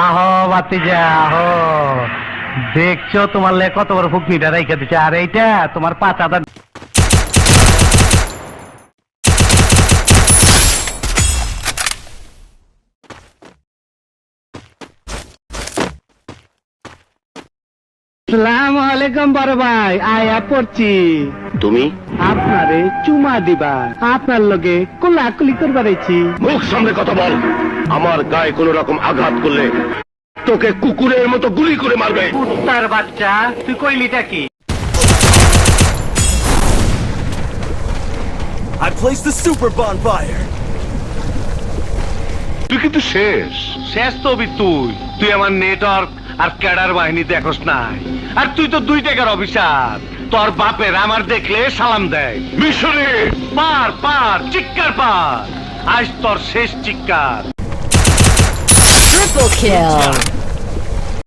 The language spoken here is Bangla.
আহো বাতিজা আহো, দেখছো তোমার লে কত বড় ফুকনিটা রেখে দিচ্ছে, আর এইটা তোমার পাচাটা। আসসালামু আলাইকুম বড় ভাই, আয়া পড়ছি। তুমি আপনারে চুমা দিবা, আপনার লগে কোলাকুলি করবার আইছি। মুখ সামনে কথা বল। আমার গায়ে কোন রকম আঘাত করলে তোকে কুকুরের মতো গুলি করে মারবে। কুত্তার বাচ্চা, তুই কইলিটা কি? I placed the super bonfire. তুই কিন্তু শেষ। শেষ তো তুই আমার নেটওয়ার্ক আর ক্যাডার বাহিনী দেখোস নাই, আর তুই তো 2 টাকার অফিসার। তোর বাপের আমার দেখলে সালাম দেয়। মিশরে পার পার চিৎকার পার, আজ তোর শেষ চিৎকার। Triple kill.